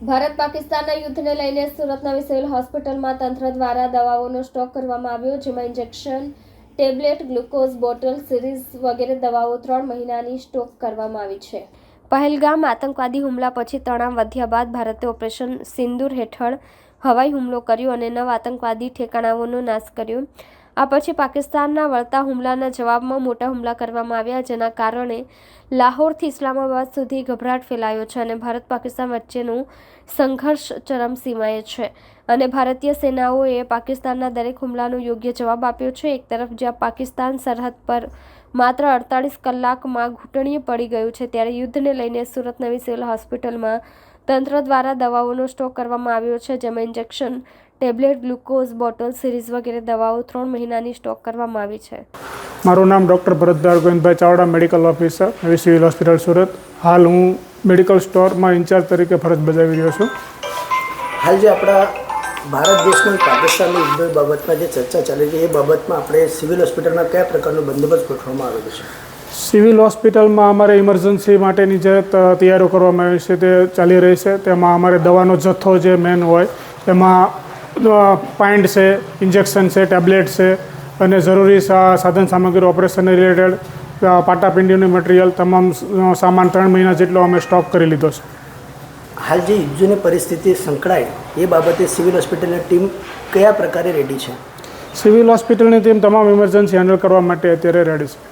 ભારત પાકિસ્તાનના યુદ્ધને લઈને સુરત નવી સિવિલ હોસ્પિટલમાં તંત્ર દ્વારા દવાઓનો સ્ટોક કરવામાં આવ્યો, જેમાં injection, tablet, glucose bottle, series વગેરે દવાઓ 3 મહિનાની સ્ટોક કરવામાં આવી છે. પહેલગામ આતંકવાદી હુમલા પછી તણાવ વધ્યા બાદ ભારતે ઓપરેશન સિંદૂર હેઠળ હવાઈ હુમલો કર્યો અને 9 આતંકવાદી ઠેકાણાઓનો નાશ કર્યો. આ પછી પાકિસ્તાનના વળતા હુમલાના જવાબમાં મોટા હુમલા કરવામાં આવ્યા, જેના કારણે લાહોરથી ઇસ્લામાબાદ સુધી ગભરાટ ફેલાયો છે અને ભારત પાકિસ્તાન વચ્ચેનો સંઘર્ષ ચરમસીમાએ છે અને ભારતીય સેનાઓએ પાકિસ્તાનના દરેક હુમલાનો યોગ્ય જવાબ આપ્યો છે. એક તરફ જ્યાં પાકિસ્તાન સરહદ પર માત્ર 48 કલાકમાં ઘૂંટણીએ પડી ગયું છે, ત્યારે યુદ્ધને લઈને સુરત નવી સિવિલ હોસ્પિટલમાં તંત્ર દ્વારા દવાઓનો સ્ટોક કરવામાં આવ્યો છે, જેમાં injection, tablet, glucose bottle, series વગેરે દવાઓ 3 મહિનાની સ્ટોક કરવામાં આવી છે. મારું નામ doctor Bharatdar Govindbhai Chavda, medical officer, નવી સિવિલ હોસ્પિટલ સુરત. હાલ હું મેડિકલ સ્ટોરમાં ઇન્ચાર્જ તરીકે ફરજ બજાવી રહ્યો છું. હાલ જે આપણા ભારત દેશની પાકિસ્તાનની યુદ્ધ બાબતમાં જે ચર્ચા ચાલી રહી છે, એ બાબતમાં આપણે સિવિલ હોસ્પિટલમાં કયા પ્રકારનો બંદોબસ્ત ગોઠવવામાં આવેલો છે? સિવિલ હોસ્પિટલમાં અમારે ઇમરજન્સી માટેની જે તૈયારીઓ કરવામાં આવી છે તે ચાલી રહી છે. તેમાં અમારે દવાનો જથ્થો જે મેન હોય એમાં પાઇન્ટ છે, ઇન્જેક્શન છે, ટેબ્લેટ છે અને જરૂરી સાધન સામગ્રી ઓપરેશન રિલેટેડ પાટાપિંડીનું મટીરિયલ તમામ સામાન 3 મહિના જેટલો અમે સ્ટોક કરી લીધો છે. હાલ જે યુદ્ધની પરિસ્થિતિ સંકળાય એ બાબતે સિવિલ હોસ્પિટલની ટીમ કયા પ્રકારે રેડી છે? સિવિલ હોસ્પિટલની ટીમ તમામ ઇમરજન્સી હેન્ડલ કરવા માટે અત્યારે રેડી છે.